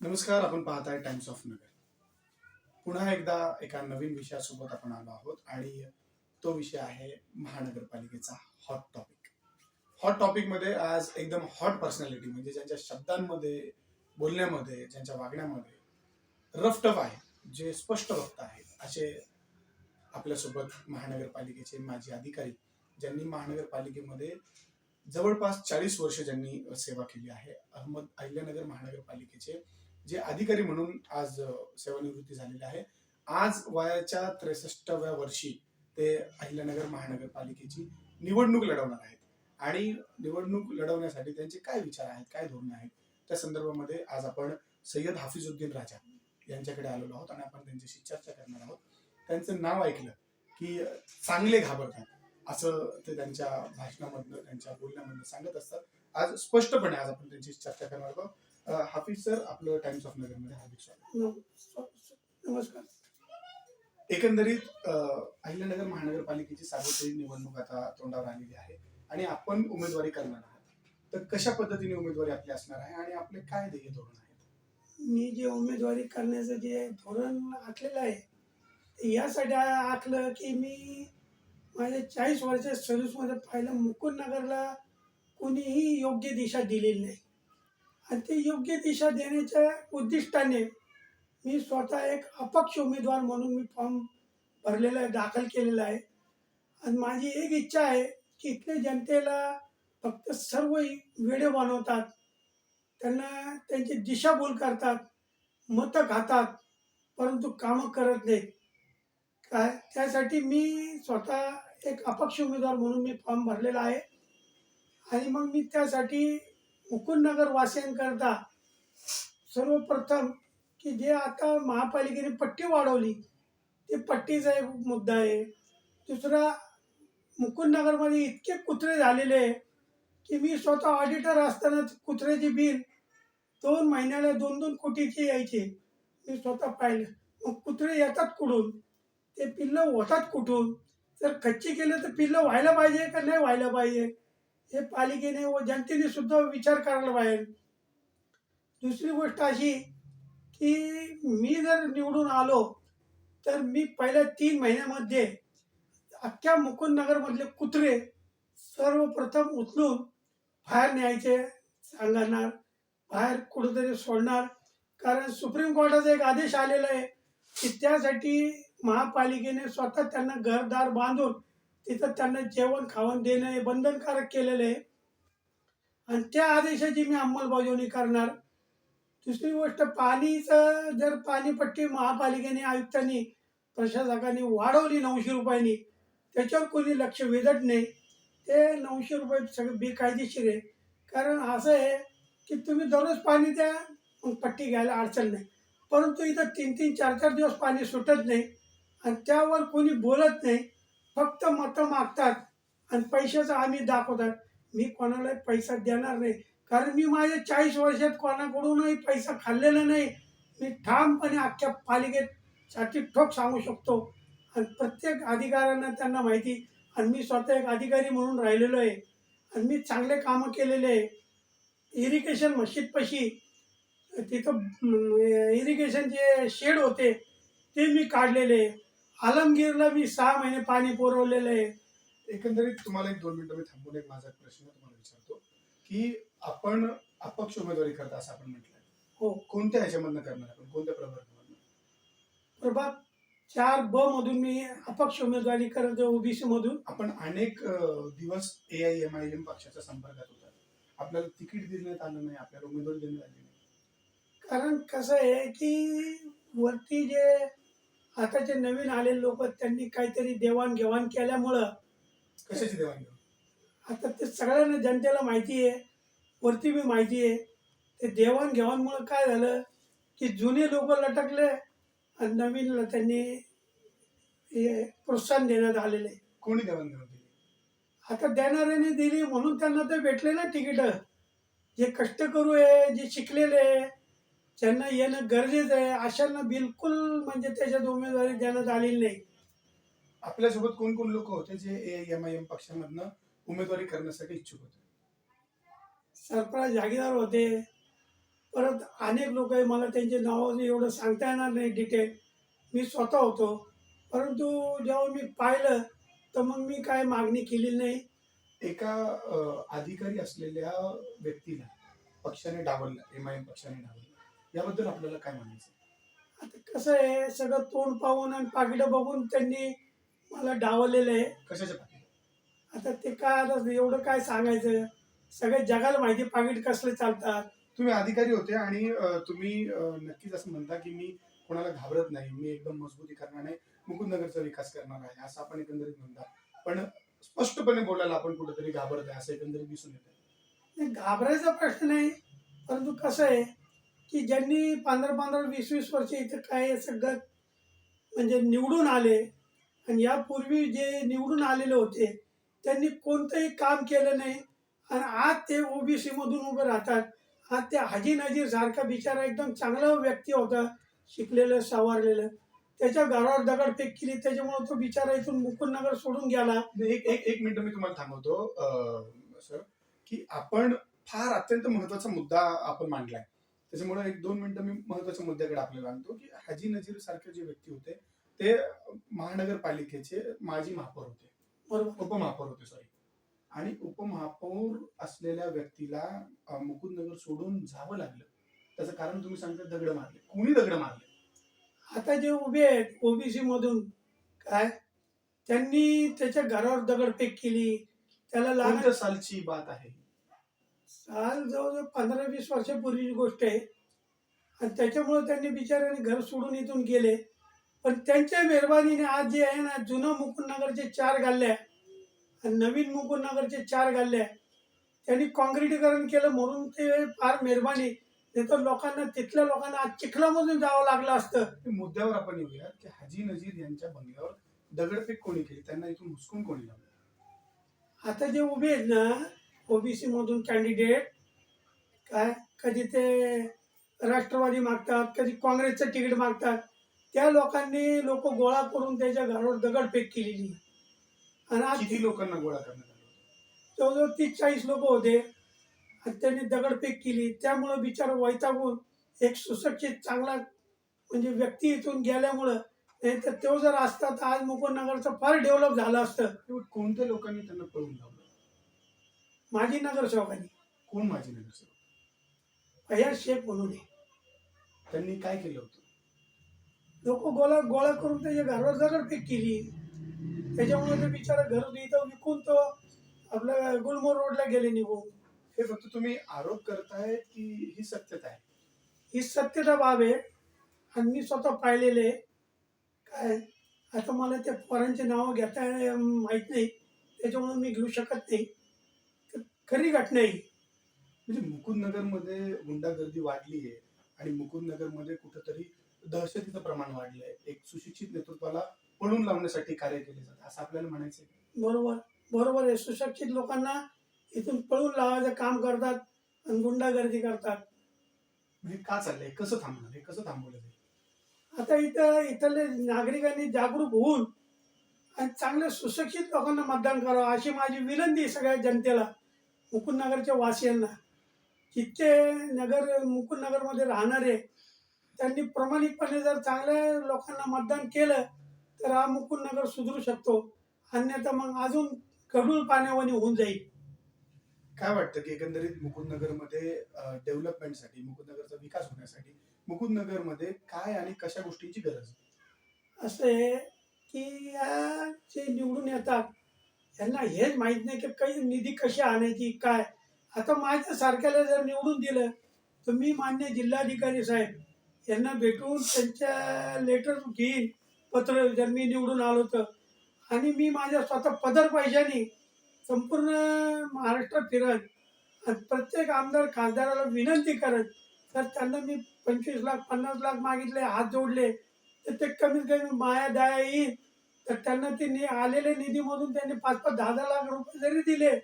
नमस्कार. आपण पाहताय टाइम्स ऑफ नगर. पुन्हा एकदा एका नवीन विषयासोबत आपण आलो आहोत आणि तो विषय आहे महानगरपालिकेचा हॉट टॉपिक. हॉट टॉपिक मध्ये आज एकदम हॉट पर्सनॅलिटी, म्हणजे ज्यांच्या शब्दांमध्ये, बोलण्यामध्ये, ज्यांच्या वागण्यामध्ये रफ टफ आहे, जे स्पष्ट वक्ता आहेत, असे आपल्यासोबत महानगरपालिकेचे माजी अधिकारी, ज्यांनी महानगरपालिकेमध्ये जवळपास 40 वर्ष ज्यांनी सेवा केली आहे, अहिल्यानगर महानगरपालिकेचे जे अधिकारी म्हणून आज सेवानिवृत्ती झालेले आहे. आज वयाच्या 63व्या वर्षी ते अहिल्यानगर महानगरपालिकेची निवडणूक लढवणार आहेत आणि निवडणूक लढवण्यासाठी त्यांचे काय विचार आहेत, काय धोरणे आहेत, त्या संदर्भामध्ये आज आपण सय्यद हाफिजुद्दीन राजा यांच्याकडे आलेलो आहोत आणि आपण त्यांच्याशी चर्चा करणार आहोत. त्यांचं नाव ऐकलं की चांगले घाबरतात, असं ते त्यांच्या भाषणामधनं, त्यांच्या बोलण्यामधनं सांगत असतात. आज स्पष्टपणे आज आपण त्यांची चर्चा करणार आहोत. हाफिज सर, आपलं टाइम्स ऑफ नगर मध्ये हार्दिक स्वागत. नमस्कार. एकंदरीत अहिल्यानगर महानगरपालिकेची सार्वत्रिक निवडणूक आता तोंडावर आलेली आहे आणि आपण उमेदवारी करणार आहात, तर कशा पद्धतीने उमेदवारी आपली असणार आहे आणि आपले काय ध्येय धोरण आहेत? मी जे उमेदवारी करण्याचं जे धोरण आखलेलं आहे ते यासाठी आखलं की मी माझ्या 40 वर्षाच्या सर्व्हिसमध्ये पाहिलं, मुकुंदनगरला कोणीही योग्य दिशा दिलेली नाही आणि ते योग्य दिशा देण्याच्या उद्दिष्टाने मी स्वतः एक अपक्ष उमेदवार म्हणून मी फॉर्म भरलेला आहे, दाखल केलेला आहे. आणि माझी एक इच्छा आहे की इथल्या जनतेला फक्त सर्व वेडे बनवतात, त्यांना त्यांची दिशाभूल करतात, मतं खातात, परंतु कामं करत नाहीत. काय त्यासाठी मी स्वतः एक अपक्ष उमेदवार म्हणून मी फॉर्म भरलेला आहे. आणि मग मी त्यासाठी मुकुंदनगर वासियांकरता सर्वप्रथम की जे आता महापालिकेने पट्टी वाढवली, ते पट्टीचा एक मुद्दा आहे. दुसरा, मुकुंदनगरमध्ये इतके कुत्रे झालेले आहे की मी स्वतः ऑडिटर असताना कुत्र्याची बिल 2 महिन्याला 2-2 कोटीचे यायचे, मी स्वतः पाहिलं. मग कुत्रे येतात कुठून, ते पिल्लं होतात कुठून, जर खच्ची केलं तर पिल्लं व्हायला पाहिजे का नाही व्हायला पाहिजे, हे पालिकेने व जनतेने सुद्धा विचार करायला पाहिजे. दुसरी गोष्ट अशी की मी जर निवडून आलो तर मी पहिल्या 3 महिन्यामध्ये अख्ख्या मुकुंदनगरमधले कुत्रे सर्वप्रथम उचलून बाहेर न्यायचे सांगणार, बाहेर कुठेतरी सोडणार. कारण सुप्रीम कोर्टाचा एक आदेश आलेला आहे की त्यासाठी महापालिकेने स्वतः त्यांना घरदार बांधून तिथं त्यांना जेवण खावण देणं हे बंधनकारक केलेलं आहे आणि त्या आदेशाची मी अंमलबजावणी करणार. दुसरी गोष्ट, पाणीचं जर पाणीपट्टी महापालिकेने, आयुक्तांनी, प्रशासकांनी वाढवली 900 रुपयांनी, त्याच्यावर कोणी लक्ष वेधत नाही. ते 900 रुपये सगळं बेकायदेशीर आहे. कारण असं आहे की तुम्ही दररोज पाणी द्या, मग पट्टी घ्यायला अडचण नाही. परंतु इथं 3-3, 4-4 दिवस पाणी सुटत नाही आणि त्यावर कोणी बोलत नाही, फक्त मतं मागतात आणि पैशाचा आम्ही दाखवतात. मी कोणाला पैसा देणार नाही, कारण मी माझ्या 40 वर्षात कोणाकडूनही पैसा खाल्लेला नाही. मी ठामपणे अख्ख्या पालिकेसाठी ठोक सांगू शकतो आणि प्रत्येक अधिकाऱ्यांना त्यांना माहिती. आणि मी स्वतः एक अधिकारी म्हणून राहिलेलो आहे आणि मी चांगले कामं केलेले आहे. इरिगेशन मशीदपाशी तिथं इरिगेशनचे शेड होते ते मी काढलेले. आलमगीरला मी 6 महिने पाणी पुरवलेलं आहे. एकंदरीत तुम्हाला 1-2 मिनिटं मी थांबून एक माझा प्रश्न तुम्हाला विचारतो की आपण अपक्ष उमेदवारी करता असं आपण म्हटलं, हो, कोणत्या ह्याच्यामधनं करणार, आपण कोणत्या प्रभागामधनं? प्रभाग 4B मधून मी अपक्ष उमेदवारी करतो, ओबीसी मधून. आपण अनेक दिवस AIMIM पक्षाच्या संपर्कात होता, आपल्याला तिकीट देण्यात आलं नाही, आपल्याला उमेदवारी देण्यात आली नाही. कारण कसं आहे की वरती जे आताचे नवीन आलेले लोक, त्यांनी काहीतरी देवाणघेवाण केल्यामुळं, कशाची देवाणघेवाण? आता ते सगळ्यांना जनतेला माहिती आहे, वरती बी माहिती आहे. ते देवाणघेवाणमुळं काय झालं की जुने लोक लटकले आणि नवीनला त्यांनी हे प्रोत्साहन देण्यात आलेले. कोणी देवाणघेवाण केली? आता देणाऱ्याने दिली म्हणून त्यांना ते भेटले ना तिकीटं. जे कष्टकरू आहे, जे शिकलेले आहे, ज्यांना येणं गरजेचं आहे, अशांना बिलकुल म्हणजे त्याच्यात उमेदवारी देण्यात आलेली नाही. आपल्यासोबत कोण कोण लोक होते जे AIMIM पक्षामधनं उमेदवारी करण्यासाठी इच्छुक होते? सरफराज जागीरदार होते, परत अनेक लोक आहे, मला त्यांचे नाव एवढं सांगता येणार नाही डिटेल. मी स्वतः होतो. परंतु जेव्हा मी पाहिलं, तर मग मी काय मागणी केलेली नाही. एका अधिकारी असलेल्या व्यक्तीला पक्षाने डावललं, एमआयएम पक्षाने डावललं, याबद्दल आपल्याला काय म्हणायचं? आता कसं आहे, सगळं तोंड पाहून आणि पाकिटं बघून त्यांनी मला डावललेलं आहे. कशाच्या पाठी? आता ते काय, आता एवढं काय सांगायचं, सगळ्या जगाला माहिती पाकिट कसले चालतात. तुम्ही अधिकारी होते आणि तुम्ही नक्कीच असं म्हणता की मी कोणाला घाबरत नाही, मी एकदम मजबूतीकरणाने मुकुंदनगरचा विकास करणार आहे, असं आपण एकंदरीत म्हणता. पण स्पष्टपणे बोलायला आपण कुठेतरी घाबरत आहे असं एकंदरीत दिसून येतं. नाही, घाबरायचा प्रश्न नाही. परंतु कसं आहे, की ज्यांनी 15-15, 20-20 वर्ष इथं काय सगळं म्हणजे निवडून आले आणि यापूर्वी जे निवडून आलेले होते, त्यांनी कोणतंही काम केलं नाही आणि आज ते ओबीसी मधून उभे राहतात. आज त्या हाजी नजीर सारखा बिचारा एकदम चांगला व्यक्ती होता, शिकलेलं, सवारलेलं. त्याच्या घरावर दगडफेक केली, त्याच्यामुळे तो बिचारा इथून मुकुंदनगर सोडून गेला. एक मिनिट मी तुम्हाला थांबवतो सर, की आपण फार अत्यंत महत्वाचा मुद्दा आपण मांडलाय. त्याच्यामुळे 1-2 मिनिटं मी महत्वाच्या मुद्द्याकडे आपल्याला आणतो, की हाजी नजीर सारखे जे व्यक्ती होते ते महानगरपालिकेचे माजी महापौर होते, बरोबर. उपमहापौर होते सॉरी. आणि उपमहापौर असलेल्या व्यक्तीला मुकुंदनगर सोडून जावं लागलं. त्याचं कारण तुम्ही सांगता दगड मारले. कोणी दगड मारले? आता जे उभे आहेत ओबीसी मधून, काय त्यांनी त्याच्या घरावर दगडफेक केली. त्याला लहान कोणत्या सालची बात आहे? साल जवळजवळ 15-20 वर्षापूर्वीची गोष्ट आहे. आणि त्याच्यामुळे त्यांनी बिचाऱ्याने घर सोडून इथून गेले. पण त्यांच्या मेहरबानीने आज जे आहे ना, जुनं मुकुंदनगरचे 4 गल्ल्या आणि नवीन मुकुंदनगरचे 4 गल्ल्या त्यांनी काँक्रिटीकरण केलं, म्हणून ते फार मेहरबानी. नाही तर लोकांना, तिथल्या लोकांना आज चिखलामधून जावं लागलं असतं. त्या मुद्द्यावर आपण येऊया की हाजी नजीर यांच्या बंगल्यावर दगडफेक कोणी केली, त्यांना इथून हुसकून कोणी लावलं? आता जे उभे आहेत ना ओबीसी मधून कॅन्डिडेट, काय कधी ते राष्ट्रवादी मागतात, कधी काँग्रेसचं तिकीट मागतात. त्या लोक गोळा करून त्याच्या घरावर दगडफेक केलेली. आणि आज किती लोकांना गोळा करण्यात आलं होतं? जवळजवळ 30-40 लोक होते आणि त्यांनी दगडफेक केली. त्यामुळं बिचारा वैतागून एक सुशिक्षित चांगला म्हणजे व्यक्ती इथून गेल्यामुळं, नाही तर तो जर असता तर आज मुकुंदनगरचं फार डेव्हलप झालं असतं. कोणत्या लोकांनी त्यांना पळून लावलं? माजी नगरसेवकांनी, कोण माजी नगरसेवक? फयाज शेख म्हणून आहे. त्यांनी काय केलं होतं? लोक गोळा गोळा करून त्याच्या घरावर दगडफेक केली. त्याच्यामुळे ते बिचारा घर इथं विकून तो आपल्या गुलमोहर रोडला गेले निघून. हे फक्त तुम्ही आरोप करताय की ही सत्यता आहे? ही सत्यता बाब आहे आणि मी स्वतः पाहिलेले. काय आता मला त्या पोरांचे नावं घेता माहीत नाही, त्याच्यामुळे मी घेऊ शकत नाही. तर खरी घटना आहे. म्हणजे मुकुंदनगरमध्ये गुंडागर्दी वाढली आहे आणि मुकुंदनगरमध्ये कुठंतरी दहशतीचं प्रमाण वाढलंय. एक सुशिक्षित नेतृत्वाला पळून लावण्यासाठी कार्य केले जाते असं आपल्याला म्हणायचं आहे. बरोबर, बरोबर आहे. सुशिक्षित लोकांना इथून पळून लावायचं काम करतात आणि गुंडागर्दी करतात. म्हणजे का चाललंय? कसं थांबणार? हे कसं थांबवलं जाईल? आता इथले नागरिकांनी जागरूक होऊन आणि चांगल्या सुशिक्षित लोकांना मतदान करावं अशी माझी विनंती आहे सगळ्या जनतेला, मुकुंदनगरच्या वासियांना. जितके मुकुंदनगरमध्ये राहणारे त्यांनी प्रामाणिकपणे जर चांगल्या लोकांना मतदान केलं तर हा मुकुंदनगर सुधरू शकतो. अन्यथा मग अजून गढूळ पाण्यावानी होऊन जाईल. काय वाटतं की एकंदरीत मुकुंदनगरमध्ये डेव्हलपमेंटसाठी, मुकुंदनगरचा विकास होण्यासाठी मुकुंदनगरमध्ये काय आणि कशा गोष्टींची गरज आहे? असं आहे की या जे निवडून येतात यांना हेच माहीत नाही की काही निधी कशी आणायची काय. आता माझ्या सारख्याला जर निवडून दिलं तर मी मान्य जिल्हाधिकारी साहेब यांना भेटून त्यांच्या लेटर घेईन, पत्र, जर मी निवडून आलो तर. आणि मी माझ्या स्वतः पदर पैशाने संपूर्ण महाराष्ट्र फिरत आणि प्रत्येक आमदार खासदाराला विनंती करत, तर त्यांना मी 25 लाख 50 लाख मागितले, हात जोडले, तर ते कमीत कमी माया दया येईल. तर त्यांना ते आलेल्या निधीमधून त्यांनी 5-5, 10-10 लाख रुपये जरी दिले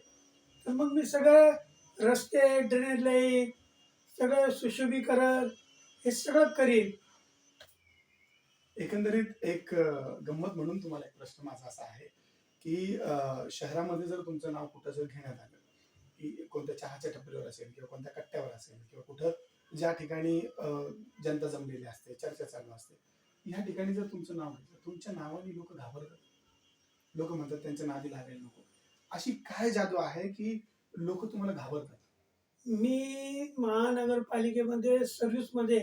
तर मग मी सगळं रस्ते, ड्रेनेज लाईन, सगळं सुशोभीकरण हे सगळं करीन. एकंदरीत एक गंमत म्हणून तुम्हाला एक प्रश्न माझा असा आहे की शहरामध्ये जर तुमचं नाव कुठं जर घेण्यात आलं, की कोणत्या चहाच्या टपरीवर असेल किंवा कोणत्या कट्ट्यावर असेल किंवा कुठं ज्या ठिकाणी जनता जमलेली असते, चर्चा चालू असते, ह्या ठिकाणी जर तुमचं नाव घेतलं, तुमच्या नावाने लोक घाबरतात. लोक म्हणतात त्यांच्या नादी लागायला नको. अशी काय जादू आहे की लोक तुम्हाला घाबरतात? मी महानगरपालिकेमध्ये सर्व्हिसमध्ये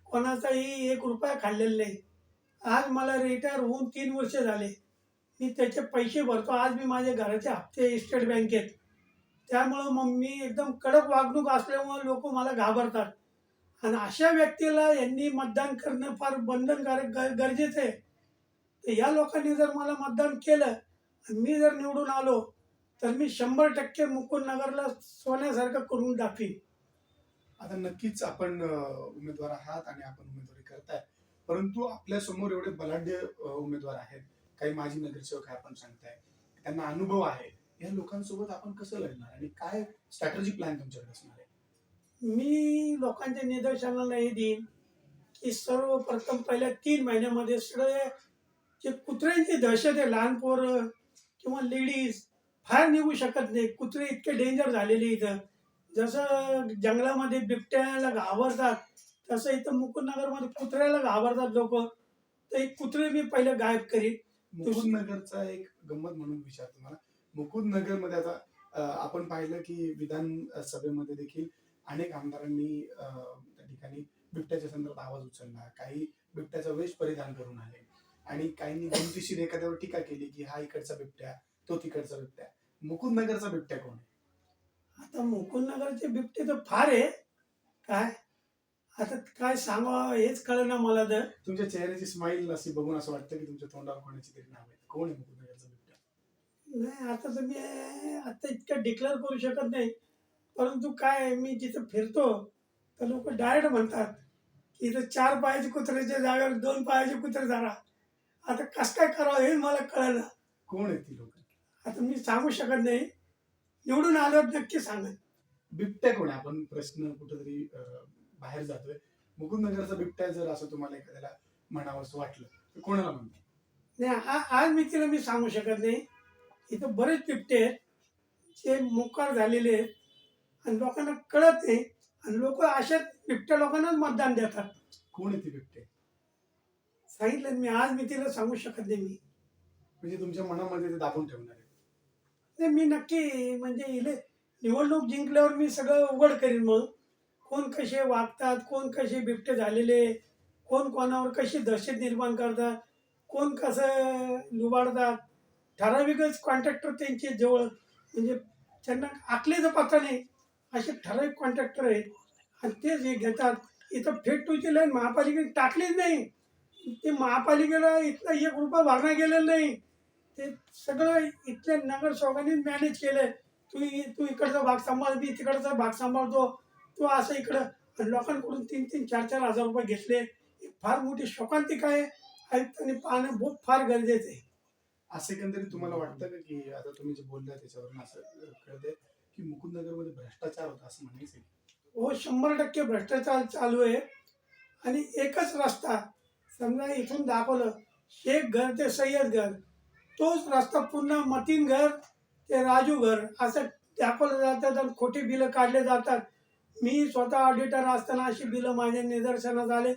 कोणाचाही 1 रुपया खाल्लेला नाही. आज मला रिटायर होऊन 3 वर्ष झाले. मी त्याचे पैसे भरतो. आज मी माझ्या घराचे हप्ते स्टेट बँकेत. त्यामुळं मग मी एकदम कडक वागणूक असल्यामुळे लोक मला घाबरतात. आणि अशा व्यक्तीला यांनी मतदान करणं फार बंधनकारक गरजेचं आहे. तर या लोकांनी जर मला मतदान केलं आणि मी जर निवडून आलो तर मी 100% मुकुंदनगरला सोन्यासारखं करून दाखवीन. आता नक्कीच आपण उमेदवार आहात आणि आपण उमेदवारी करताय, परंतु आपल्या समोर एवढे बलाढ्य उमेदवार आहेत, काही माजी नगरसेवक आहे आपण सांगताय, त्यांना अनुभव आहे. या लोकांसोबत आपण कसं लढणार आणि काय स्ट्रॅटेजी प्लॅन तुमच्याकडे असणार आहे? मी लोकांच्या निदर्शनाला हे देईन की सर्वप्रथम पहिल्या 3 महिन्यामध्ये सगळे जे कुत्र्यांची दहशत आहे, लहान पोरं किंवा लेडीज बाहेर निघू शकत नाही. कुत्रे इतके डेंजर झालेले इथं. जसं जंगलामध्ये बिबट्याला घाबरतात तसं इथं मुकुंदनगरमध्ये कुत्र्याला घाबरतात लोक. तर एक कुत्रे मी पहिले गायब करीन. मुकुंदनगरचा एक गंमत म्हणून विचारतो तुम्हाला. मुकुंदनगरमध्ये आता आपण पाहिलं की विधानसभेमध्ये देखील अनेक आमदारांनी त्या ठिकाणी बिबट्याच्या संदर्भात आवाज उचलला. काही बिबट्याचा वेश परिधान करून आले आणि काहींनी गमतीशीर एखाद्यावर टीका केली की हा इकडचा बिबट्या, तो तिकडचा बिबट्या. मुकुंदनगरचा बिबट्या कोण आहे? आता मुकुंदनगरचे बिबटे तर फार आहे. काय आता काय सांगावं हेच कळेना मला तर. तुमच्या चेहऱ्याची स्माईल अशी बघून असं वाटतं की तुमच्या तोंडावर कोणाची तरी नाव आहे. कोण आहे मुकुंदनगरचा बिबट्या? नाही आता तर मी आता इतकं डिक्लेअर करू शकत नाही. परंतु काय मी जिथं फिरतो तर लोक डायरेक्ट म्हणतात की इथं 4 पायाचे कुत्र्याच्या जागेवर 2 पायाचे कुत्रे धरा. आता कसं काय करावं हे मला कळेना. कोण आहेत ती लोक? आता मी सांगू शकत नाही. निवडून आल्यावर नक्की सांगेन. बिबट्या कोण आहे? आपण प्रश्न कुठेतरी बाहेर जातोय. मुकुंदनगरचा बिबट्या जर असं तुम्हाला एखाद्याला म्हणावं असं वाटलं तर कोणाला म्हणतो? नाही आज मी तिला मी सांगू शकत नाही. इथं बरेच बिबटे आहेत जे मोकार झालेले आहेत आणि लोकांना कळत नाही आणि लोक अशा बिबट्या लोकांनाच मतदान देतात. कोण आहे ती बिबटे? सांगितलं मी आज मी तिला सांगू शकत नाही. मी म्हणजे तुमच्या मनामध्ये ते दाबून ठेवणार आहे. नाही मी नक्की म्हणजे निवडणूक जिंकल्यावर मी सगळं उघड करीन. मग कोण कसे वागतात, कोण कसे बिबटे झालेले, कोण कोणावर कशी दहशत निर्माण करतात, कोण कसं लुबाडतात. ठराविकच कॉन्ट्रॅक्टर त्यांचे जवळ म्हणजे त्यांना आखलेचं पत्ता नाही असे ठराविक कॉन्ट्रॅक्टर आहेत आणि तेच हे घेतात. इथं फेज 2ची लाईन महापालिकेने टाकलीच नाही. ते महापालिकेला इथला 1 रुपया भरणा गेलेला नाही. ते सगळं इथल्या नगरसेवकांनी मॅनेज केलंय. तू इकडचा भाग सांभाळ, मी तिकडचा भाग सांभाळतो, तू असं इकडं. आणि लोकांकडून 3-3, 4-4 हजार रुपये घेतले. ही फार मोठी शोकांतिका आहे. आयुक्तांनी पाहणं बहुत फार गरजेचं आहे. असं एकंदरीत तुम्हाला वाटतं का की आता तुम्ही जे बोलला त्याच्यावरून असं कळतंय की मुकुंदनगरमध्ये भ्रष्टाचार होता असं म्हणायचं आहे? हो 100% भ्रष्टाचार चालू आहे. आणि एकच रस्ता समजा इथून दाखवलं शेख घर ते सय्यद घर, तोच रस्ता पुन्हा मतीन घर ते राजू घर असं दाखवलं जातं आणि खोटी बिलं काढले जातात. मी स्वतः ऑडिटर असताना अशी बिलं माझ्या निदर्शनास आले.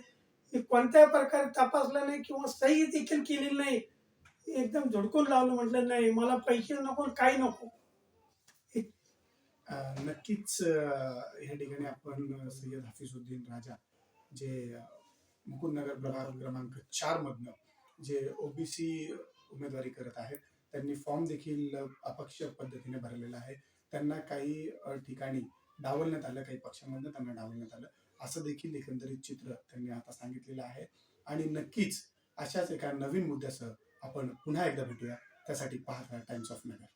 मी कोणत्याही प्रकारे तपासलं नाही किंवा सही देखील केलेली नाही. एकदम झुडकून लावलं, म्हटलं नाही मला पैसे नको काही नको. नक्कीच ह्या ठिकाणी आपण सय्यद हफीजुद्दीन राजा जे मुकुंदनगर प्रभाग क्रमांक 4 मधनं जे ओबीसी उमेदवारी करत आहेत, त्यांनी फॉर्म देखील अपक्ष पद्धतीने भरलेला आहे. त्यांना काही ठिकाणी डावलण्यात आलं, काही पक्षांमधनं त्यांना डावलण्यात आलं, असं देखील एकंदरीत चित्र त्यांनी आता सांगितलेलं आहे. आणि नक्कीच अशाच एका नवीन मुद्द्यासह आपण पुन्हा एकदा भेटूया. त्यासाठी पाहत राहा टाइम्स ऑफ नगर.